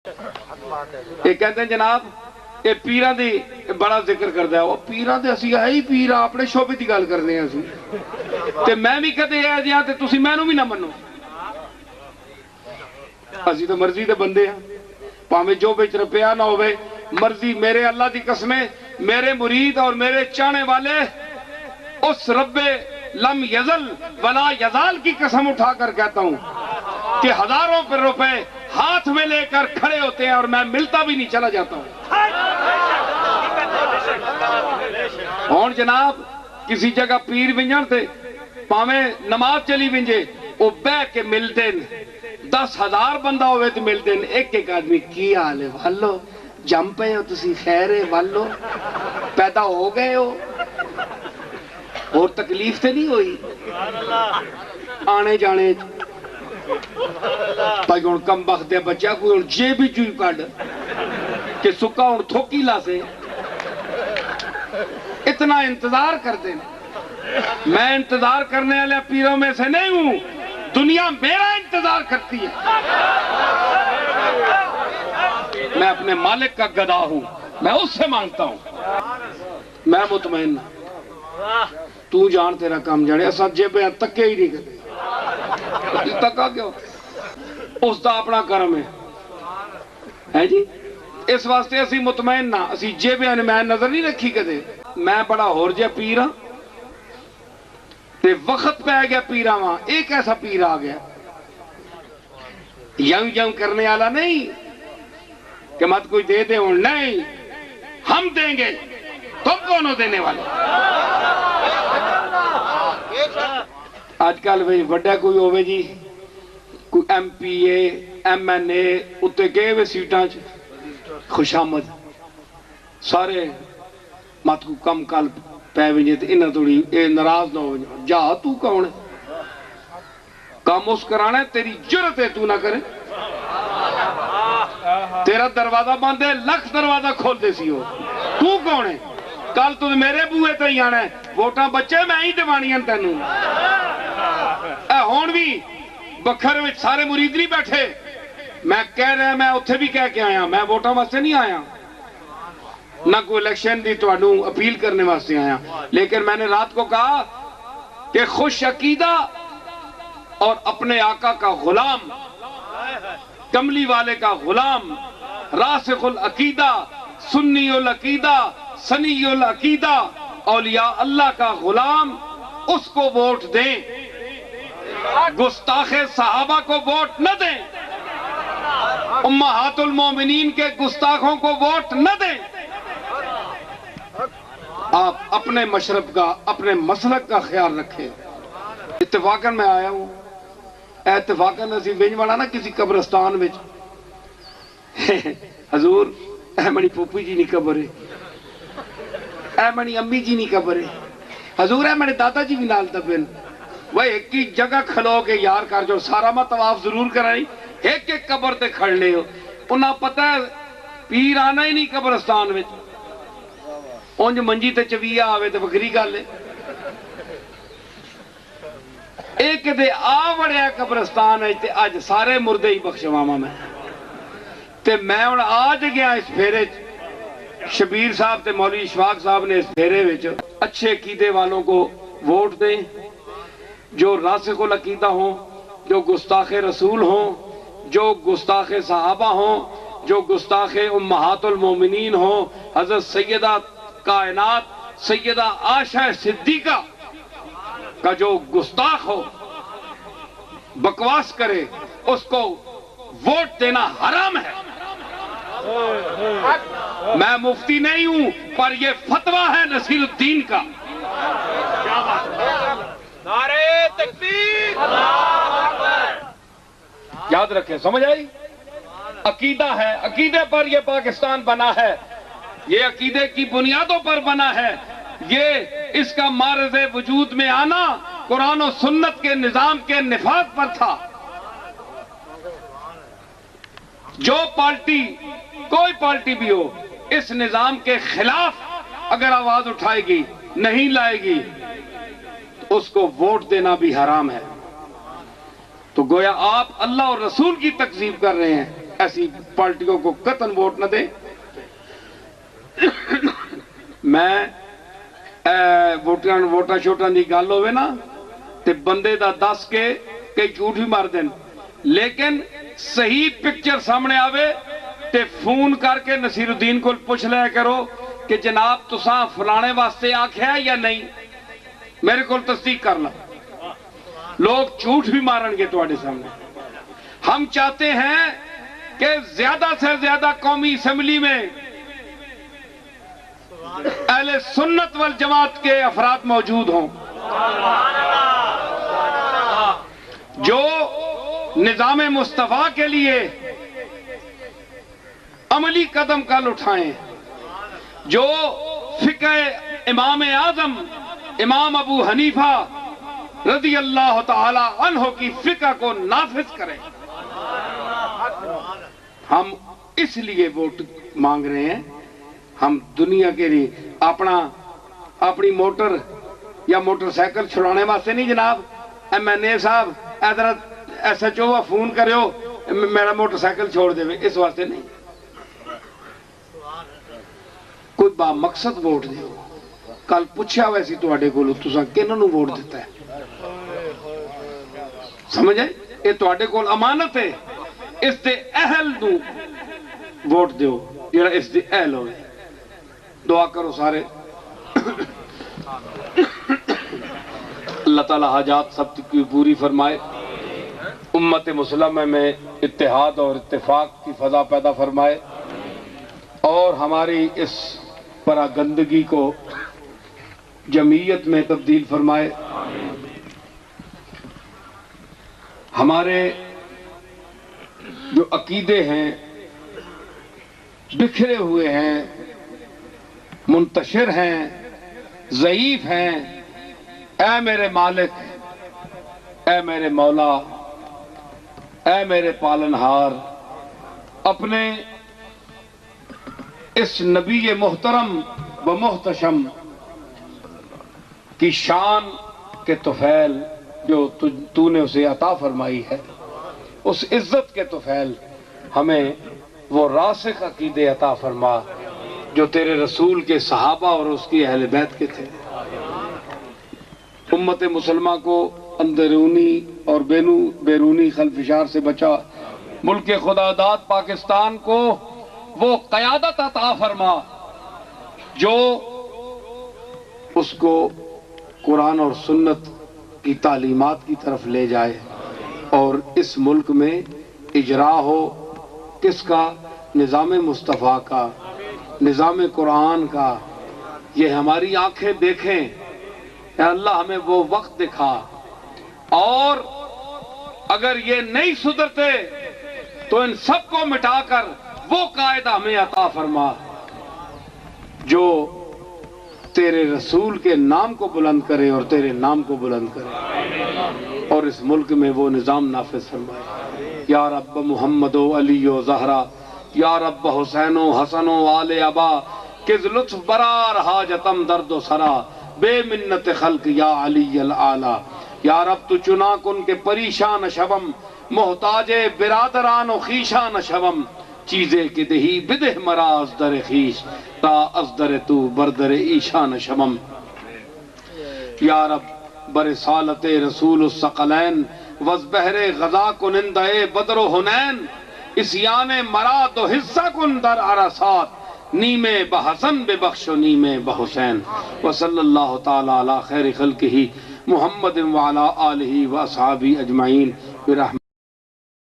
یہ کہتے ہیں جناب یہ پیران دی بڑا ذکر کرتا ہے، وہ پیران دے اسی ہے ہی پیران اپنے شعبے دی گل کرنے ہیں اسی تے میں بھی کہتے ہیں جہاں تے تسی میں نو بھی نہ منو، اسی تو مرضی دے بندے ہیں، پاہمیں جو بیچ رپیا نہ ہوئے مرضی میرے اللہ دی قسمیں، میرے مرید اور میرے چاہنے والے اس رب لم یزل ولا یزال کی قسم اٹھا کر کہتا ہوں کہ ہزاروں پر روپے ہاتھ میں لے کر کھڑے ہوتے ہیں اور میں ملتا بھی نہیں چلا جاتا ہوں۔ اور جناب کسی جگہ پیر ونجن تھے پاویں نماز چلی ونجے وہ بہ کے ملتے 10,000 بندہ ہوئے تو ملتے ہیں، ایک ایک آدمی کی حال ہے والو جم پے ہو تسی خیر ہے والو پیدا ہو گئے ہو اور تکلیف تے نہیں ہوئی آنے جانے بھائی ہوں کم بخت ہے بچہ کوئی ہوں جے بھی چوئی کڈ کہ سکا ہوں تھوکی لا سے اتنا انتظار کرتے ہیں۔ میں انتظار کرنے والے پیروں میں سے نہیں ہوں، دنیا میرا انتظار کرتی ہے، میں اپنے مالک کا گدا ہوں، میں اس سے مانگتا ہوں، میں مطمئن تو جان تیرا کام جانے ایسا جیبیں تکے ہی نہیں کرتے، تکا کیوں اس دا اپنا کرم ہے جی، اس واسطے اسی مطمئن نہ اسی جیبیں میں نظر نہیں رکھی کدے، میں بڑا ہور جا پیر ہاں تے وقت پہ گیا پیرا وہاں ایک ایسا پیر آ گیا یم یم کرنے والا نہیں کہ مت کوئی دے دے ہوں، نہیں ہم دیں گے تم کونوں دینے والے۔ آج کل وڈا کوئی ہوئے جی کوئی M P A M N A اتے گئے ہوئے سیٹاں خوش آمد سارے مت کو کم کل پہ ونجے تے انہاں تھوڑی اے ناراض نہ ہو جا تو کون ہے کام اس کرانا ہے تیری جرت ہے تو نہ کرے تیرا دروازہ بند ہے لکھ دروازہ کھول دے سی ہو تو کون ہے کل تو میرے بوئے تے ہی آنا ہے ووٹاں بچے میں ہی دیوانیاں تینوں اے ہون بھی بکھر وچ سارے مرید نہیں بیٹھے میں کہہ رہا میں اتھے بھی کہہ کے آیا میں ووٹاں واسطے نہیں آیا نہ کوئی الیکشن دی تو انہوں اپیل کرنے واسطے آیا لیکن میں نے رات کو کہا کہ خوش عقیدہ اور اپنے آقا کا غلام کملی والے کا غلام راسخ العقیدہ سنی العقیدہ سنی العقیدہ اولیاء اللہ کا غلام اس کو ووٹ دیں گستاخ صحابہ کو ووٹ نہ دیں امہات المومنین کے گستاخوں کو ووٹ نہ دیں آپ اپنے مشرب کا اپنے مسلک کا خیال رکھیں اتفاقاً میں آیا ہوں اتفاقاً اسی بینج والا نا کسی قبرستان میں حضور اے منی پوپی جی نہیں قبر ہے اے منی امی جی نہیں قبر ہے حضور اے منی دادا جی بھی نال دبن وہ ایک ہی جگہ کھلو کے یار کر جو سارا میں طواف ضرور کرائی ایک ایک قبر تے کھڑ لے ہو انہاں پتہ ہے پیر آنا ہی نہیں قبرستان میں اونج منجی تے چویا آوے تے وکری گل ہے ایک دے آ وڑیا قبرستان ہے تے اج سارے مردے ہی بخشواما میں تے میں ہن آج گیا اس پھیرے شبیر صاحب تے مولوی اشفاق صاحب نے اس پھیرے وچ اچھے عقیدے والوں کو ووٹ دیں جو راسخ العقیدہ ہوں جو گستاخ رسول ہوں جو گستاخ صحابہ ہوں جو گستاخ امہات المومنین ہوں حضرت سیدہ کائنات سیدہ عائشہ صدیقہ کا جو گستاخ ہو بکواس کرے اس کو ووٹ دینا حرام ہے میں مفتی نہیں ہوں پر یہ فتویٰ ہے نصیر الدین کا نعرہ تکبیر یاد رکھیں سمجھ آئی عقیدہ ہے عقیدے پر یہ پاکستان بنا ہے یہ عقیدے کی بنیادوں پر بنا ہے یہ اس کا معرض وجود میں آنا قرآن و سنت کے نظام کے نفاذ پر تھا جو پارٹی کوئی پارٹی بھی ہو اس نظام کے خلاف اگر آواز اٹھائے گی نہیں لائے گی تو اس کو ووٹ دینا بھی حرام ہے تو گویا آپ اللہ اور رسول کی تکذیب کر رہے ہیں ایسی پارٹیوں کو قطن ووٹ نہ دیں. میں ووٹاں شوٹاں دی گل ہوئے نا تے بندے دا دس کے کئی جھوٹ بھی مار دیں, لیکن صحیح پکچر سامنے آوے تے فون کر کے نصیر الدین کو پوچھ لیا کرو کہ جناب تساں فلانے واسطے آکھیا ہے یا نہیں, میرے کو تصدیق کر لو. لوگ جھوٹ بھی مارن گے تواڈے سامنے. ہم چاہتے ہیں کہ زیادہ سے زیادہ قومی اسمبلی میں اہل سنت والجماعت کے افراد موجود ہوں جو نظام مصطفیٰ کے لیے عملی قدم کل اٹھائیں, جو فقہ امام اعظم امام ابو حنیفہ رضی اللہ تعالی عنہ کی فقہ کو نافذ کریں. ہم اس لیے ووٹ مانگ رہے ہیں. ہم دنیا کے لیے اپنی موٹر یا موٹر سائیکل چھڑانے واسطے نہیں جناب. ایم این اے صاحب حضرت ایس ایچ او فون کریو میرا موٹر سائیکل چھوڑ دے, اس واسطے نہیں. کوئی با مقصد ووٹ دیو. کل پوچھا ویسی تواڈے کولوں تساں کینوں نوں ووٹ دیتا ہے, سمجھ آئے؟ یہ تواڈے کول امانت ہے, اس دے اہل نوں ووٹ دیو جڑا اس دے اہل ہوئے. دعا کرو سارے. اللہ تعالی حاجات سب کی پوری فرمائے, امت مسلمہ میں اتحاد اور اتفاق کی فضا پیدا فرمائے, اور ہماری اس پرا گندگی کو جمعیت میں تبدیل فرمائے. ہمارے جو عقیدے ہیں بکھرے ہوئے ہیں, منتشر ہیں, ضعیف ہیں, اے میرے مالک, اے میرے مولا, اے میرے پالنہار, اپنے اس نبی محترم و محتشم کی شان کے طفیل جو تو نے اسے عطا فرمائی ہے, اس عزت کے طفیل ہمیں وہ راسخ عقیدے عطا فرما جو تیرے رسول کے صحابہ اور اس کی اہل بیت کے تھے. امت مسلمہ کو اندرونی اور بیرونی خلفشار سے بچا. ملک خدا داد پاکستان کو وہ قیادت عطا فرما جو اس کو قرآن اور سنت کی تعلیمات کی طرف لے جائے, اور اس ملک میں اجرا ہو کس کا؟ نظام مصطفیٰ کا, نظام قرآن کا. یہ ہماری آنکھیں دیکھیں, اے اللہ ہمیں وہ وقت دکھا, اور اگر یہ نہیں سدھرتے تو ان سب کو مٹا کر وہ قائد ہمیں عطا فرما جو تیرے رسول کے نام کو بلند کرے اور تیرے نام کو بلند کرے, اور اس ملک میں وہ نظام نافذ فرمائے. یا رب محمد و علی و زہرا, یا رب حسین و حسن و آل ابا, کز لطف برار حاجتم درد و سرا, بے منت خلق یا علی العالی. یا رب تو چنا کن کے پریشان شبم, محتاج برادران و خیشان شبم, چیزیں کی دہی بدہ مرا از در خیش, تا از در تو بردر ایشان شبم. یا رب برسالت رسول الثقلین, وز بحر غزا کنندہ بدر و حنین, اسیان مراد و حصہ کن در عرصات, نیم بحسن بے بخش و نیم بحسین. وصلی اللہ تعالی علی خیر خلقہ محمد وعلی آلہ و اصحابہ اجمعین برحمتہ.